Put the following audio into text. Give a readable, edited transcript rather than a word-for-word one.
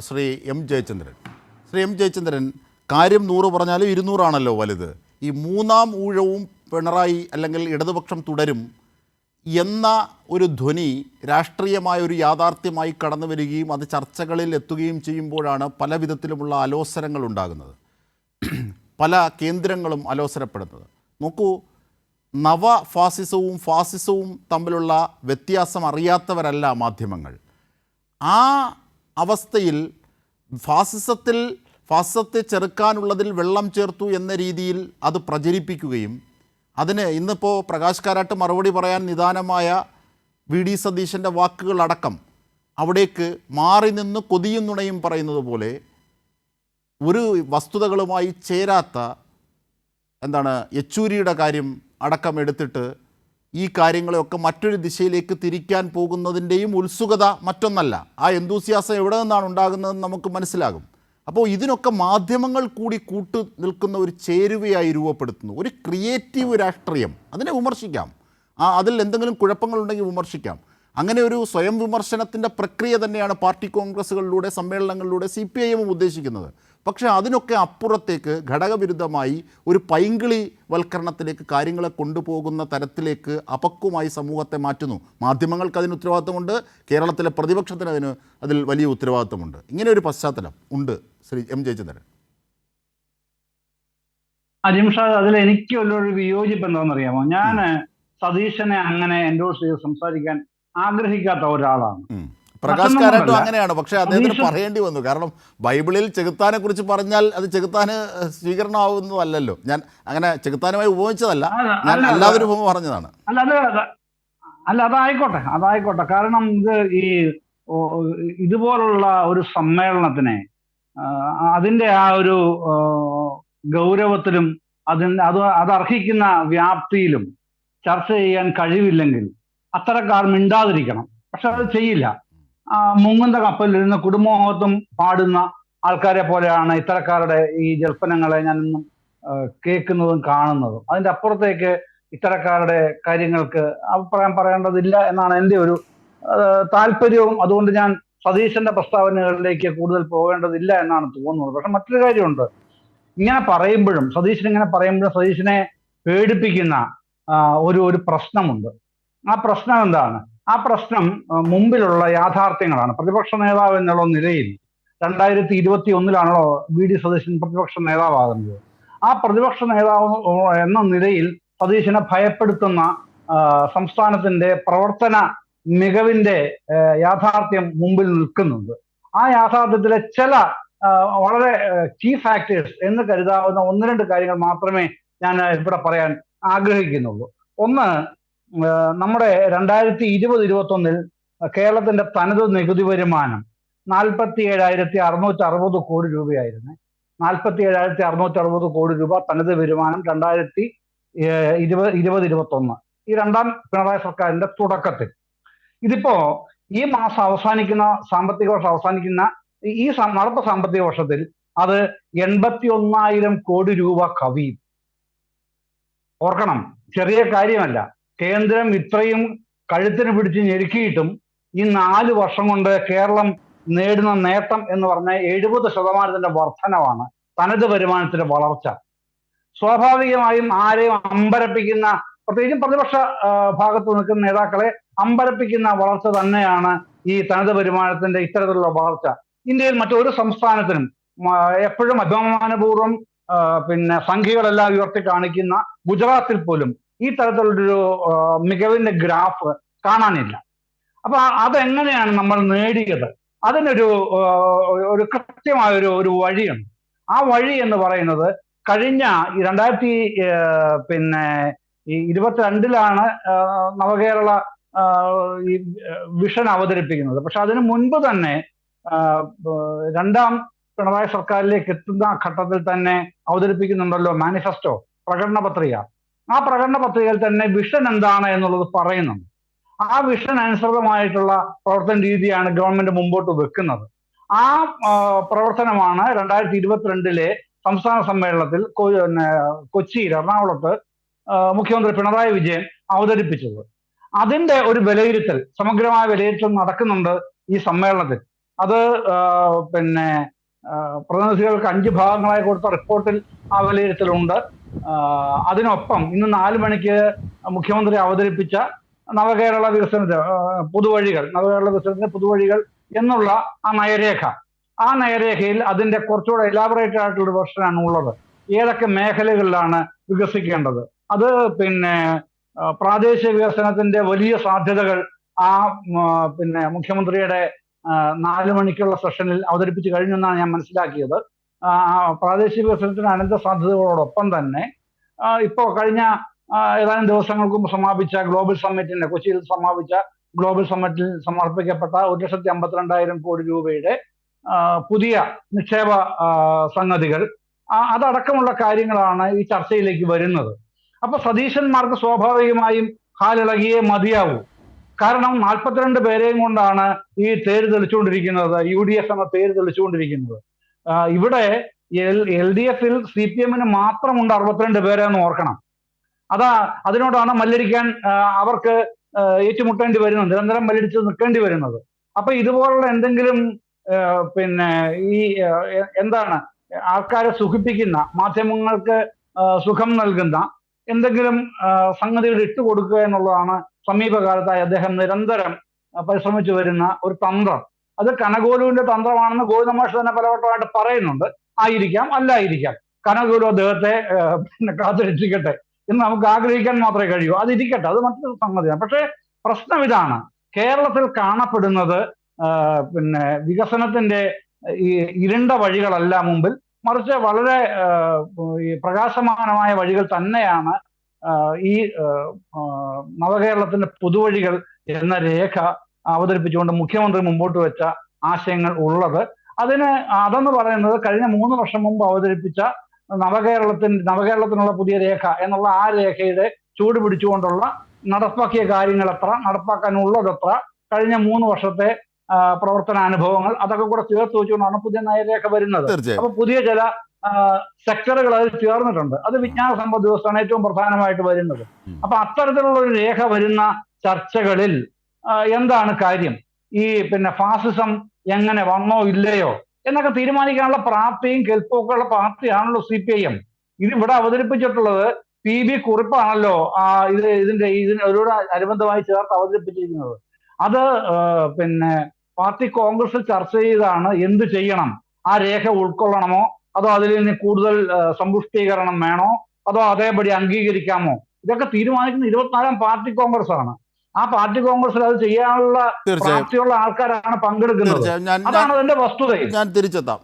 Shri M Jayachandran. Shri M Jayachandran, കാര്യം 100 പറഞ്ഞാലും 200 വലുത്. ഈ മൂന്നാം ഊഴവും പിണറായി അല്ലെങ്കിൽ ഇടതുപക്ഷം തുടരും എന്ന ഒരു ധ്വനി രാഷ്ട്രീയമായ ഒരു യാഥാർത്ഥ്യമായി കടന്നു വരികയും അത് ചർച്ചകളിൽ എത്തുകയും ചെയ്യുമ്പോഴാണ് പല വിധത്തിലുമുള്ള അലോസരങ്ങൾ ഉണ്ടാകുന്നത്, പല കേന്ദ്രങ്ങളും അലോസരപ്പെടുന്നത്. നോക്കൂ, നവ ഫാസിസവും ഫാസിസവും തമ്മിലുള്ള വ്യത്യാസം അറിയാത്തവരല്ല മാധ്യമങ്ങൾ. ആ അവസ്ഥയിൽ ഫാസിസത്തെ ചെറുക്കാനുള്ളതിൽ വെള്ളം ചേർത്തു എന്ന രീതിയിൽ അത് പ്രചരിപ്പിക്കുകയും അതിന് ഇന്നിപ്പോൾ പ്രകാശ് കാരാട്ട് മറുപടി പറയാൻ നിദാനമായ വി.ഡി. സതീശൻ്റെ വാക്കുകളടക്കം അവിടേക്ക് മാറി നിന്ന് കൊതിയും നുണയും പറയുന്നത് പോലെ ഒരു വസ്തുതകളുമായി ചേരാത്ത യെച്ചൂരിയുടെ കാര്യം അടക്കം എടുത്തിട്ട് ഈ കാര്യങ്ങളെയൊക്കെ മറ്റൊരു ദിശയിലേക്ക് തിരിക്കാൻ പോകുന്നതിൻ്റെയും ഉത്സുകത മറ്റൊന്നല്ല. ആ എന്തൂസിയാസം എവിടെ നിന്നാണ് ഉണ്ടാകുന്നതെന്ന് നമുക്ക് മനസ്സിലാകും. അപ്പോൾ ഇതിനൊക്കെ മാധ്യമങ്ങൾ കൂടി കൂട്ടു നിൽക്കുന്ന ഒരു ചേരുവയായി രൂപപ്പെടുത്തുന്നു. ഒരു ക്രിയേറ്റീവ് രാഷ്ട്രീയം, അതിനെ വിമർശിക്കാം, അതിൽ എന്തെങ്കിലും കുഴപ്പങ്ങളുണ്ടെങ്കിൽ വിമർശിക്കാം. അങ്ങനെ ഒരു സ്വയം വിമർശനത്തിൻ്റെ പ്രക്രിയ തന്നെയാണ് പാർട്ടി കോൺഗ്രസ്സുകളിലൂടെ സമ്മേളനങ്ങളിലൂടെ CPIM ഉദ്ദേശിക്കുന്നത്. പക്ഷേ അതിനൊക്കെ അപ്പുറത്തേക്ക് ഘടകവിരുദ്ധമായി ഒരു പൈങ്കിളി വൽക്കരണത്തിലേക്ക് കാര്യങ്ങളെ കൊണ്ടുപോകുന്ന തരത്തിലേക്ക് അപക്വമായി സമൂഹത്തെ മാറ്റുന്നു. മാധ്യമങ്ങൾക്ക് അതിന് ഉത്തരവാദിത്തമുണ്ട്, കേരളത്തിലെ പ്രതിപക്ഷത്തിന് അതിൽ വലിയ ഉത്തരവാദിത്തമുണ്ട്. ഇങ്ങനെ ഒരു പശ്ചാത്തലം ഉണ്ട്. ശ്രീ എം ജയചന്ദ്രൻ. അജിംഷാദ്, അതിൽ എനിക്ക് ഒരു വിയോജിപ്പ് എന്താണെന്നറിയാമോ? ഞാൻ സതീശനെ അങ്ങനെ എൻഡോഴ്സ് ചെയ്ത് സംസാരിക്കാൻ ആഗ്രഹിക്കാത്ത ഒരാളാണ്. പ്രകാശ് കാരാട്ടും അങ്ങനെയാണ്. പക്ഷേ അദ്ദേഹത്തിന് പറയേണ്ടി വന്നു. കാരണം ബൈബിളിൽ ചെകുത്താനെ കുറിച്ച് പറഞ്ഞാൽ അത് ചെകുത്താന് സ്വീകരണമാവുന്നതല്ലോ. ഞാൻ അങ്ങനെ ചെകുത്താനുമായി ഉപമിച്ചതല്ല, ഞാൻ അല്ലാതൊരു ഉപമ പറഞ്ഞതാണ്. അതായിക്കോട്ടെ. കാരണം ഇതുപോലുള്ള ഒരു സമ്മേളനത്തിനെ അതിന്റെ ആ ഒരു ഗൗരവത്തിലും അതർഹിക്കുന്ന വ്യാപ്തിയിലും ചർച്ച ചെയ്യാൻ കഴിവില്ലെങ്കിൽ അത്തരക്കാർ മിണ്ടാതിരിക്കണം. പക്ഷെ അത് ചെയ്യില്ല. മുങ്ങുന്ന കപ്പലിലിരുന്ന് കുടുംബമഹത്വം പാടുന്ന ആൾക്കാരെ പോലെയാണ് ഇത്തരക്കാരുടെ ഈ ജൽപ്പനങ്ങളെ ഞാൻ ഇന്നും കേൾക്കുന്നതും കാണുന്നതും. അതിന്റെ അപ്പുറത്തേക്ക് ഇത്തരക്കാരുടെ കാര്യങ്ങൾക്ക് അഭിപ്രായം പറയേണ്ടതില്ല എന്നാണ് എൻ്റെ ഒരു താല്പര്യവും. അതുകൊണ്ട് ഞാൻ സതീശന്റെ പ്രസ്താവനകളിലേക്ക് കൂടുതൽ പോകേണ്ടതില്ല എന്നാണ് തോന്നുന്നത്. പക്ഷെ മറ്റൊരു കാര്യമുണ്ട്, സതീശൻ ഇങ്ങനെ പറയുമ്പോഴും സതീശനെ പേടിപ്പിക്കുന്ന ഒരു പ്രശ്നമുണ്ട്. ആ പ്രശ്നം എന്താണ്? ആ പ്രശ്നം മുമ്പിലുള്ള യാഥാർത്ഥ്യങ്ങളാണ്. പ്രതിപക്ഷ നേതാവ് എന്നുള്ള നിലയിൽ 2021 വി.ഡി. സതീശൻ പ്രതിപക്ഷ നേതാവാകുന്നത്. ആ പ്രതിപക്ഷ നേതാവ് എന്ന നിലയിൽ സതീശനെ ഭയപ്പെടുത്തുന്ന സംസ്ഥാനത്തിന്റെ പ്രവർത്തന മികവിന്റെ യാഥാർത്ഥ്യം മുമ്പിൽ നിൽക്കുന്നുണ്ട്. ആ യാഥാർത്ഥ്യത്തിലെ ചില വളരെ കീ ഫാക്ടേഴ്സ് എന്ന് കരുതാവുന്ന 1-2 കാര്യങ്ങൾ മാത്രമേ ഞാൻ ഇവിടെ പറയാൻ ആഗ്രഹിക്കുന്നുള്ളൂ. ഒന്ന്, നമ്മുടെ 2020-21 കേരളത്തിന്റെ തനത് നികുതി വരുമാനം 47,660 കോടി രൂപയായിരുന്നു. 47,660 കോടി രൂപ തനത് വരുമാനം 2020-21 ഈ രണ്ടാം പിണറായി സർക്കാരിന്റെ തുടക്കത്തിൽ. ഇതിപ്പോ ഈ മാസം അവസാനിക്കുന്ന സാമ്പത്തിക വർഷം അവസാനിക്കുന്ന ഈ നടപ്പ് സാമ്പത്തിക വർഷത്തിൽ അത് 81,000 കോടി രൂപ കവിയും. ഓർക്കണം, ചെറിയ കാര്യമല്ല. കേന്ദ്രം ഇത്രയും കഴുത്തിന് പിടിച്ച് ഞെരുക്കിയിട്ടും ഈ 4 വർഷം കൊണ്ട് കേരളം നേടുന്ന നേട്ടം എന്ന് പറഞ്ഞാൽ 70% വർധനവാണ് തനത് വരുമാനത്തിന്റെ വളർച്ച. സ്വാഭാവികമായും ആരെയും അമ്പരപ്പിക്കുന്ന, പ്രത്യേകിച്ചും പ്രതിപക്ഷ ഭാഗത്ത് നിൽക്കുന്ന നേതാക്കളെ അമ്പരപ്പിക്കുന്ന വളർച്ച തന്നെയാണ് ഈ തനത് വരുമാനത്തിന്റെ ഇത്തരത്തിലുള്ള വളർച്ച. ഇന്ത്യയിൽ മറ്റൊരു സംസ്ഥാനത്തിനും എപ്പോഴും അഭിമാനപൂർവ്വം സംഖ്യകളെല്ലാം ഉയർത്തി കാണിക്കുന്ന ഗുജറാത്തിൽ പോലും ഈ തരത്തിലുള്ളൊരു മികവിന്റെ ഗ്രാഫ് കാണാനില്ല. അപ്പൊ അതെങ്ങനെയാണ് നമ്മൾ നേടിയത്? അതിനൊരു കൃത്യമായ ഒരു വഴിയുണ്ട്. ആ വഴി എന്ന് പറയുന്നത് കഴിഞ്ഞ 2022 നവകേരള ഈ വിഷൻ അവതരിപ്പിക്കുന്നത്. പക്ഷെ അതിനു മുൻപ് തന്നെ രണ്ടാം പിണറായി സർക്കാരിലേക്ക് എത്തുന്ന ഘട്ടത്തിൽ തന്നെ അവതരിപ്പിക്കുന്നുണ്ടല്ലോ മാനിഫെസ്റ്റോ, പ്രകടന പത്രിക. ആ പ്രകടന പത്രികയിൽ തന്നെ വിഷൻ എന്താണ് എന്നുള്ളത് പറയുന്നുണ്ട്. ആ വിഷൻ അനുസൃതമായിട്ടുള്ള പ്രവർത്തന രീതിയാണ് ഗവൺമെന്റ് മുമ്പോട്ട് വെക്കുന്നത്. ആ പ്രവർത്തനമാണ് 2022 സംസ്ഥാന സമ്മേളനത്തിൽ കൊച്ചിയിൽ, എറണാകുളത്ത് മുഖ്യമന്ത്രി പിണറായി വിജയൻ അവതരിപ്പിച്ചത്. അതിന്റെ ഒരു വിലയിരുത്തൽ, സമഗ്രമായ വിലയിരുത്തൽ നടക്കുന്നുണ്ട് ഈ സമ്മേളനത്തിൽ. അത് പിന്നെ പ്രതിനിധികൾക്ക് 5 ഭാഗങ്ങളായി കൊടുത്ത റിപ്പോർട്ടിൽ ആ വിലയിരുത്തലുണ്ട്. അതിനൊപ്പം ഇന്ന് 4 മണിക്ക് മുഖ്യമന്ത്രി അവതരിപ്പിച്ച നവകേരള വികസനത്തിന്റെ പുതുവഴികൾ എന്നുള്ള ആ നയരേഖ, ആ നയരേഖയിൽ അതിന്റെ കുറച്ചുകൂടെ എലാബറേറ്റഡ് ആയിട്ടുള്ള ഒരു വെർഷനാണ് ഉള്ളത്. ഏതൊക്കെ മേഖലകളിലാണ് വികസിക്കേണ്ടത്, അത് പിന്നെ പ്രാദേശിക വികസനത്തിന്റെ വലിയ സാധ്യതകൾ ആ പിന്നെ മുഖ്യമന്ത്രിയുടെ 4 മണിക്കുള്ള സെഷനിൽ അവതരിപ്പിച്ചു കഴിഞ്ഞു എന്നാണ് ഞാൻ മനസ്സിലാക്കിയത്. പ്രാദേശിക വികസനത്തിന് അനന്ത സാധ്യതകളോടൊപ്പം തന്നെ ഇപ്പോ കഴിഞ്ഞ ഏതാനും ദിവസങ്ങൾക്ക് മുമ്പ് സമാപിച്ച ഗ്ലോബൽ സമ്മിറ്റിന്റെ, കൊച്ചിയിൽ സമാപിച്ച ഗ്ലോബൽ സമ്മിറ്റിൽ സമർപ്പിക്കപ്പെട്ട 1,52,000 കോടി രൂപയുടെ പുതിയ നിക്ഷേപ സംഗതികൾ, അതടക്കമുള്ള കാര്യങ്ങളാണ് ഈ ചർച്ചയിലേക്ക് വരുന്നത്. അപ്പൊ സതീശന്മാർക്ക് സ്വാഭാവികമായും കാലിളകിയേ മതിയാവൂ. കാരണം 42 പേരെയും കൊണ്ടാണ് ഈ തേര് തെളിച്ചുകൊണ്ടിരിക്കുന്നത്, UDF എന്ന തേര് തെളിച്ചുകൊണ്ടിരിക്കുന്നത്. ഇവിടെ LDF-ൽ CPM-ന് മാത്രമുണ്ട് 62 പേരെന്ന് ഓർക്കണം. അതിനോടാണ് മല്ലടിക്കാൻ അവർക്ക് ഏറ്റുമുട്ടേണ്ടി വരുന്നത്, നിരന്തരം മല്ലടിച്ച് നിൽക്കേണ്ടി വരുന്നത്. അപ്പൊ ഇതുപോലുള്ള എന്തെങ്കിലും പിന്നെ ഈ എന്താണ് ആൾക്കാരെ സുഖിപ്പിക്കുന്ന, മാധ്യമങ്ങൾക്ക് സുഖം നൽകുന്ന എന്തെങ്കിലും സംഗതികൾ ഇട്ടുകൊടുക്കുക എന്നുള്ളതാണ് സമീപകാലത്തായി അദ്ദേഹം നിരന്തരം പരിശ്രമിച്ചു വരുന്ന ഒരു തന്ത്രം. അത് കനകോലുവിന്റെ തന്ത്രമാണെന്ന് ഗോവിന്ദമാഷ് തന്നെ പലവട്ടമായിട്ട് പറയുന്നുണ്ട്. ആയിരിക്കാം, അല്ലായിരിക്കാം. കനകോലു അദ്ദേഹത്തെ പിന്നെ കാത്തുരക്ഷിക്കട്ടെ എന്ന് നമുക്ക് ആഗ്രഹിക്കാൻ മാത്രമേ കഴിയൂ. അതിരിക്കട്ടെ, അത് മറ്റൊരു സംഗതിയാണ്. പക്ഷേ പ്രശ്നം ഇതാണ്, കേരളത്തിൽ കാണപ്പെടുന്നത് പിന്നെ വികസനത്തിന്റെ ഈ ഇരുണ്ട വഴികളല്ല മുമ്പിൽ, മറിച്ച് വളരെ പ്രകാശമാനമായ വഴികൾ തന്നെയാണ് ഈ നവകേരളത്തിന്റെ പുതുവഴികൾ എന്ന രേഖ അവതരിപ്പിച്ചുകൊണ്ട് മുഖ്യമന്ത്രി മുമ്പോട്ട് വെച്ച ആശയങ്ങൾ ഉള്ളത്. അതെന്ന് പറയുന്നത് കഴിഞ്ഞ 3 വർഷം മുമ്പ് അവതരിപ്പിച്ച നവകേരളത്തിനുള്ള പുതിയ രേഖ എന്നുള്ള ആ രേഖയുടെ ചൂട് പിടിച്ചുകൊണ്ടുള്ള നടപ്പാക്കിയ കാര്യങ്ങൾ എത്ര, നടപ്പാക്കാനുള്ളതെത്ര, കഴിഞ്ഞ 3 വർഷത്തെ പ്രവർത്തനാനുഭവങ്ങൾ, അതൊക്കെ കൂടെ ചേർത്ത് വെച്ചുകൊണ്ടാണ് പുതിയ നയരേഖ വരുന്നത്. അപ്പൊ പുതിയ ചില സെക്ടറുകൾ അതിൽ ചേർന്നിട്ടുണ്ട്. അത് വിജ്ഞാന സമ്പദ് വ്യവസ്ഥയാണ് ഏറ്റവും പ്രധാനമായിട്ട് വരുന്നത്. അപ്പൊ അത്തരത്തിലുള്ള ഒരു രേഖ വരുന്ന ചർച്ചകളിൽ എന്താണ് കാര്യം, ഈ പിന്നെ ഫാസിസം എങ്ങനെ വന്നോ ഇല്ലയോ എന്നൊക്കെ തീരുമാനിക്കാനുള്ള പ്രാപ്തിയും കെൽപ്പൊക്കെ ഉള്ള പാർട്ടിയാണല്ലോ CPIM. ഇവിടെ അവതരിപ്പിച്ചിട്ടുള്ളത് PB കുറിപ്പാണല്ലോ ഇതിനോട് അനുബന്ധമായി ചേർത്ത് അവതരിപ്പിച്ചിരിക്കുന്നത്. അത് പിന്നെ പാർട്ടി കോൺഗ്രസിൽ ചർച്ച ചെയ്താണ് എന്ത് ചെയ്യണം, ആ രേഖ ഉൾക്കൊള്ളണമോ അതോ അതിൽ നിന്ന് കൂടുതൽ സമ്പുഷ്ടീകരണം വേണോ അതോ അതേപടി അംഗീകരിക്കാമോ, ഇതൊക്കെ തീരുമാനിക്കുന്ന 24-ാം പാർട്ടി കോൺഗ്രസ് ആണ്. ആ പാർട്ടി കോൺഗ്രസിൽ അത് ചെയ്യാനുള്ള പ്രാപ്തിയുള്ള ആൾക്കാരാണ് പങ്കെടുക്കുന്നത്. അതാണ് അതിന്റെ വസ്തുത. ഞാൻ തിരിച്ചെത്താം.